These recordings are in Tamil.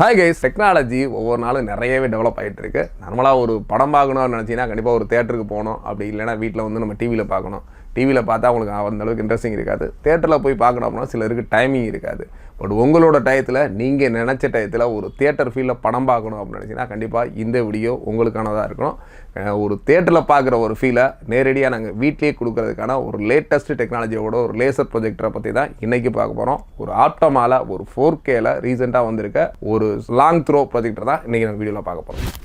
ஹாய் கைஸ், டெக்னாலஜி ஒவ்வொரு நாளும் நிறையவே டெவலப் ஆகிட்டு இருக்கு. நார்மலாக ஒரு படம் பார்க்கணும்னு நினச்சிங்கன்னா கண்டிப்பாக ஒரு தேட்டருக்கு போகணும். அப்படி இல்லைனா வீட்டில் வந்து நம்ம டிவியில் பார்க்கணும். டிவியில் பார்த்தா அவங்களுக்கு அந்தளவுக்கு இன்ட்ரெஸ்டிங் இருக்காது. தேட்டரில் போய் பார்க்கணும் அப்படின்னா சிலருக்கு டைமிங் இருக்காது. பட் உங்களோட டயத்தில் நீங்கள் நினச்ச டயத்தில் ஒரு தேட்டர் ஃபீல்டில் படம் பார்க்கணும் அப்படின்னு நினச்சிங்கன்னா கண்டிப்பாக இந்த வீடியோ உங்களுக்கானதாக இருக்கணும். ஒரு தேட்டரில் பார்க்குற ஒரு ஃபீலை நேரடியாக நாங்கள் வீட்லேயே கொடுக்கறதுக்கான ஒரு லேட்டஸ்ட் டெக்னாலஜியோட ஒரு லேசர் ப்ரொஜெக்டரை பற்றி தான் இன்றைக்கி பார்க்க போகிறோம். ஒரு ஆப்டோமாவில் ஒரு 4Kல ரீசெண்டாக வந்திருக்க ஒரு லாங் த்ரோ ப்ரொஜெக்டர் தான் இன்றைக்கி நம்ம வீடியோவில் பார்க்க போகிறோம்.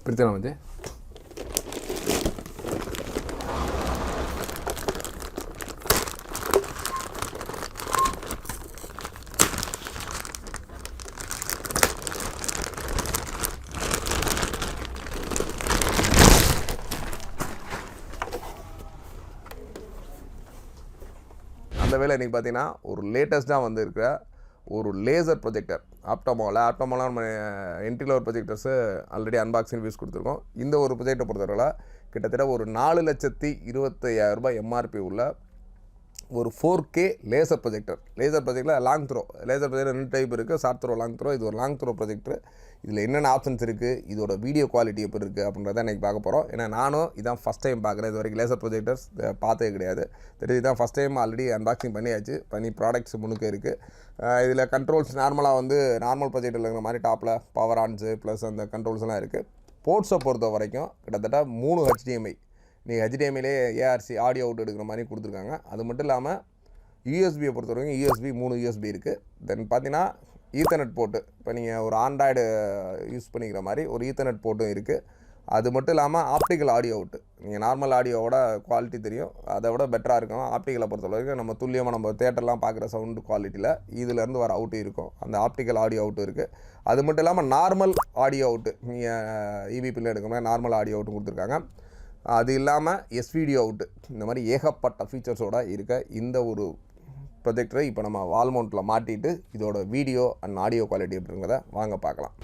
பிரித்தனா வந்து அந்த வேலை இன்றைக்கி பார்த்தீங்கன்னா ஒரு லேட்டஸ்ட்டாக வந்து இருக்கிற ஒரு லேசர் ப்ரொஜெக்டர் ஆப்டோமாவில் நம்ம entry level projectors already unboxing reviews கொடுத்துருக்கோம். இந்த ஒரு ப்ரொஜெக்டை பொறுத்தவரை கிட்டத்தட்ட ஒரு 4,25,000 எம்ஆர்பி உள்ள ஒரு 4K லேசர் ப்ரொஜெக்டரில் long throw laser projector 2 type இருக்குது, ஷார்ட் த்ரோ, லாங் த்ரோ. இது ஒரு லாங் த்ரோ ப்ரொஜெக்டர். இதில் என்னென்ன ஆப்ஷன்ஸ் இருக்குது, இதோட வீடியோ குவாலிட்டி எப்படி இருக்குது அப்படின்றத இன்றைக்கி பார்க்க போகிறோம். ஏன்னா நானும் இதான் ஃபஸ்ட் டைம் பார்க்குறேன். இது வரைக்கும் லேசர் ப்ரொஜெக்டர்ஸ் பார்த்ததே கிடையாது. தெரியுது, இதான் ஃபஸ்ட் டைம் ஆல்ரெடி அன்பாக்சிங் பண்ணி ப்ராடக்ட்ஸ் முன்னுக்கு இருக்குது. இதில் கண்ட்ரோல்ஸ் நார்மலாக வந்து நார்மல் ப்ரொஜெக்டரில் இருக்கிற மாதிரி டாப்பில் பவர் ஆன்ஸு ப்ளஸ் அந்த கண்ட்ரோல்ஸ்லாம் இருக்குது. போர்ட்ஸை பொறுத்த வரைக்கும் கிட்டத்தட்ட 3 HDMI, நீங்கள் HDMIலே ஏஆர்சி ஆடியோ அவுட் எடுக்கிற மாதிரி கொடுத்துருக்காங்க. அது மட்டும் இல்லாமல் யூஎஸ்பியை பொறுத்த வரைக்கும் யூஎஸ்பி 3 யூஎஸ்பி இருக்குது. தென் பார்த்தீங்கன்னா ஈத்தர்நெட் போர்ட்டு, இப்போ நீங்கள் ஒரு ஆண்ட்ராய்டு யூஸ் பண்ணிக்கிற மாதிரி ஒரு ஈத்தர்நெட் போர்ட்டும் இருக்குது. அது மட்டும் இல்லாமல் ஆப்டிக்கல் ஆடியோ அவுட்டு, நீங்கள் நார்மல் ஆடியோவோட குவாலிட்டி தெரியும், அதை விட பெட்டராக இருக்கும். ஆப்டிக்கலை பொறுத்த வரைக்கும் நம்ம துல்லியமாக நம்ம தேட்டர்லாம் பார்க்குற சவுண்டு குவாலிட்டியில் இதிலேருந்து வர அவுட்டு இருக்கும். அந்த ஆப்டிக்கல் ஆடியோ அவுட்டு இருக்குது. அது மட்டும் இல்லாமல் நார்மல் ஆடியோ அவுட்டு, நீங்கள் இபிபியில் எடுக்கிற மாதிரி நார்மல் ஆடியோ அவுட்டு கொடுத்துருக்காங்க. அது இல்லாமல் எஸ்விடியோ அவுட்டு, இந்த மாதிரி ஏகப்பட்ட ஃபீச்சர்ஸோடு இருக்க இந்த ஒரு ப்ரொஜெக்டரை இப்போ நம்ம வால் மவுண்ட்டில் மாட்டிட்டு இதோட வீடியோ அண்ட் ஆடியோ குவாலிட்டி எப்படிங்கிறத வாங்க பார்க்கலாம்.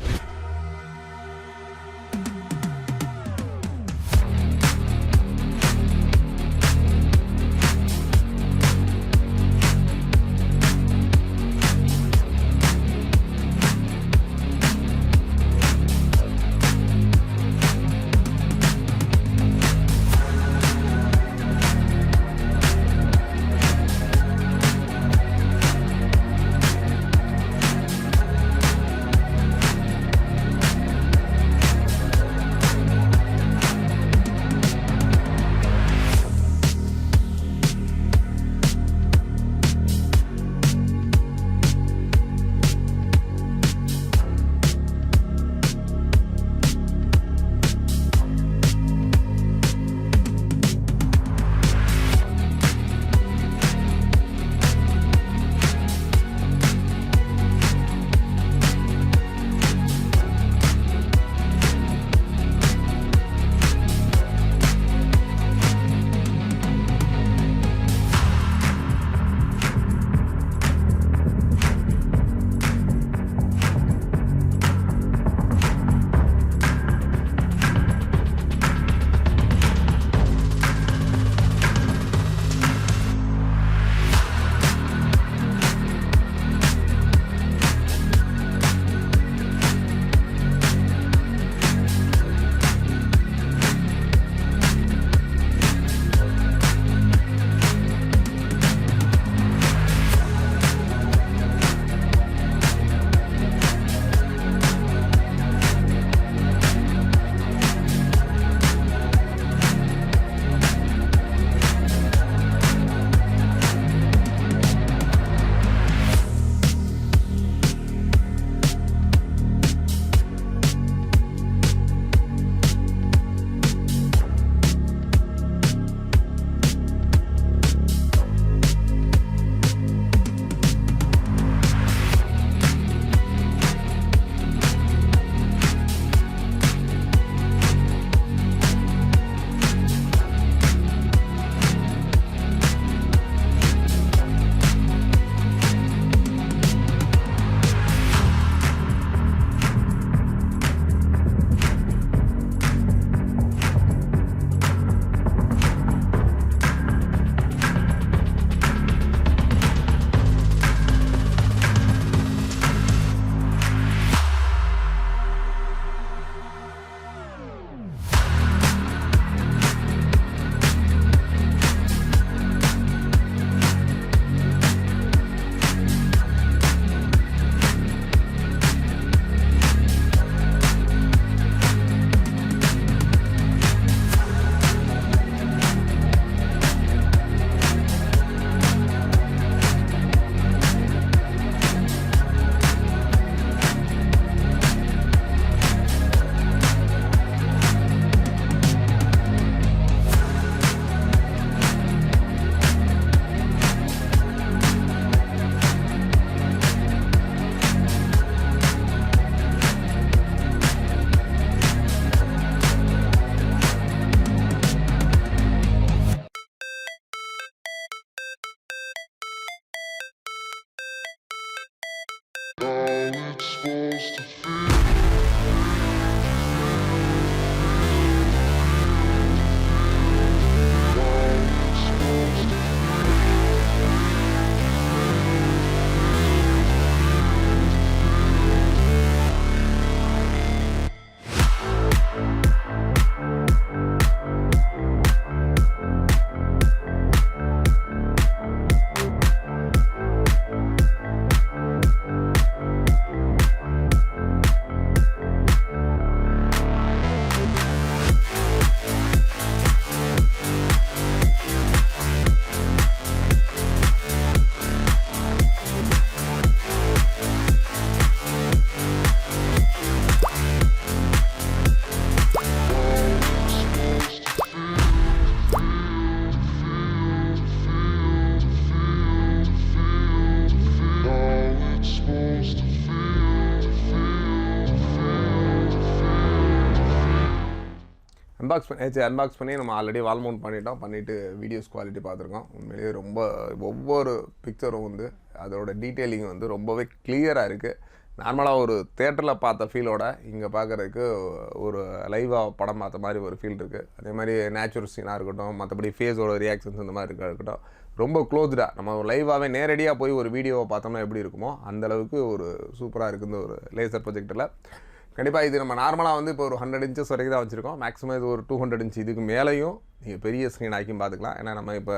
அன்பாக்ஸ் பண்ணி நம்ம ஆல்ரெடி வால் மவுண்ட் பண்ணிவிட்டு வீடியோஸ் குவாலிட்டி பார்த்துருக்கோம். உண்மையிலேயே ரொம்ப ஒவ்வொரு பிக்சரும் வந்து அதோட டீட்டெயிலிங் வந்து ரொம்பவே கிளியராக இருக்குது. நார்மலாக ஒரு தேட்டரில் பார்த்த ஃபீலோட இங்கே பார்க்குறதுக்கு ஒரு லைவாக படம் பார்த்த மாதிரி ஒரு ஃபீல் இருக்குது. அதே மாதிரி நேச்சுரல் சீனாக இருக்கட்டும், மற்றபடி ஃபேஸோட ரியாக்ஷன்ஸ் இந்த மாதிரி இருக்கட்டும், ரொம்ப க்ளோஸ்டாக நம்ம லைவாகவே நேரடியாக போய் ஒரு வீடியோவை பார்த்தோம்னா எப்படி இருக்குமோ அந்தளவுக்கு ஒரு சூப்பராக இருக்குது ஒரு லேசர் ப்ரொஜெக்டரில். கண்டிப்பாக இது நம்ம நார்மலாக வந்து இப்போ ஒரு 100 inches வரைக்கும் தான் வச்சுருக்கோம். மேக்ஸிமம் இது ஒரு 200 inch இதுக்கு மேலேயும் நீங்கள் பெரிய ஸ்க்ரீன் ஆக்கியும் பார்த்துக்கலாம். ஏன்னா நம்ம இப்போ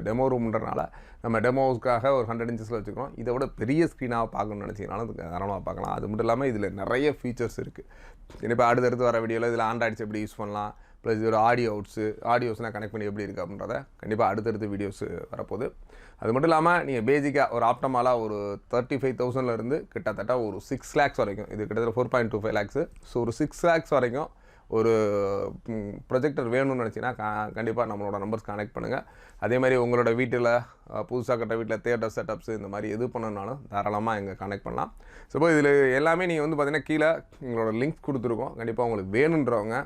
டெமோ ரூம்ன்றனால நம்ம டெமோவுக்காக ஒரு 100 inches வச்சுக்கிறோம். இதை விட பெரிய ஸ்க்ரீனாக பார்க்கணும்னு நினச்சிங்கனாலும் தாராளமாக பார்க்கலாம். அது மட்டும் இல்லாமல் இதில் நிறைய ஃபீச்சர்ஸ் இருக்குது. இப்போ அடுத்தடுத்து வர வீடியோவில் இதில் ஆண்ட்ராய்ட்ஸ் எப்படி யூஸ் பண்ணலாம், ப்ளஸ் இது ஒரு ஆடியோஸ்லாம் கனெக்ட் பண்ணி எப்படி இருக்குது அப்படின்றத கண்டிப்பாக அடுத்தடுத்து வீடியோஸ் வரப்போகுது. அது மட்டும் இல்லாமல் நீங்கள் பேசிக்காக ஒரு ஆப்டமாலாக ஒரு 35,000 கிட்டத்தட்ட ஒரு 6 lakhs வரைக்கும், இது கிட்டத்தட்ட 4.25 lakhs. ஸோ ஒரு 6 lakhs வரைக்கும் ஒரு ப்ரொஜெக்டர் வேணும்னு நினச்சிங்கன்னா கண்டிப்பாக நம்மளோட நம்பர்ஸ் கனெக்ட் பண்ணுங்கள். அதே மாதிரி உங்களோட வீட்டில் புதுசாக கட்ட வீட்டில் தேட்டர் செட்டப்ஸ் இந்த மாதிரி எது பண்ணனாலும் தாராளமாக எங்கள் கனெக்ட் பண்ணலாம். ஸோ இதில் எல்லாமே நீங்கள் வந்து பார்த்தீங்கன்னா கீழே எங்களோட லிங்க் கொடுத்துருக்கோம். கண்டிப்பாக உங்களுக்கு வேணுன்றவங்க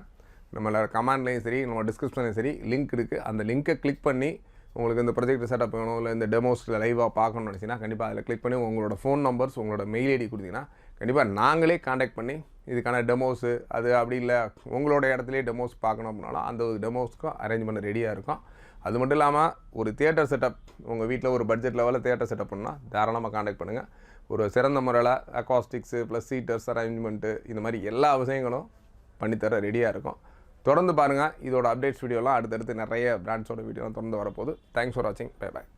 நம்மளோட கமெண்ட்லேயும் சரி, நம்ம டிஸ்கிரிப்ஷன்லையும் சரி லிங்க் இருக்குது. அந்த லிங்க்கை கிளிக் பண்ணி உங்களுக்கு இந்த ப்ரொஜெக்ட் செட்டப் வேணும், இல்லை இந்த டெமோஸில் லைவாக பார்க்கணும்னு நினச்சிங்கன்னா கண்டிப்பாக அதில் கிளிக் பண்ணி உங்களோட ஃபோன் நம்பர்ஸ், உங்களோட மெயில் ஐடி கொடுத்தீங்கன்னா கண்டிப்பாக நாங்களே காண்டாக்ட் பண்ணி இதுக்கான டெமோஸு அது அப்படி இல்லை உங்களோட இடத்துலையே டெமோஸ் பார்க்கணும் அப்படின்னாலும் அந்த ஒரு டெமோஸ்க்கும் அரேஞ்ச் பண்ண ரெடியாக இருக்கும். அது மட்டும் இல்லாமல் ஒரு தியேட்டர் செட்டப் உங்கள் வீட்டில் ஒரு பட்ஜெட் லெவலில் தியேட்டர் செட்டப் பண்ணால் தாராளமாக காண்டாக்ட் பண்ணுங்கள். ஒரு சிறந்த முறையில் அக்காஸ்டிக்ஸு ப்ளஸ் சீட்டர்ஸ் அரேஞ்ச்மெண்ட்டு இந்த மாதிரி எல்லா விஷயங்களும் பண்ணித்தர ரெடியாக இருக்கும். தொடர்ந்து பாருங்கள். இதோட அப்டேட்ஸ் வீடியோலாம் அடுத்தடுத்து நிறைய பிராண்ட்ஸோட வீடியோலாம் தொடர்ந்து வரப்போகுது. தேங்க்ஸ் ஃபார் வாட்சிங். Bye bye.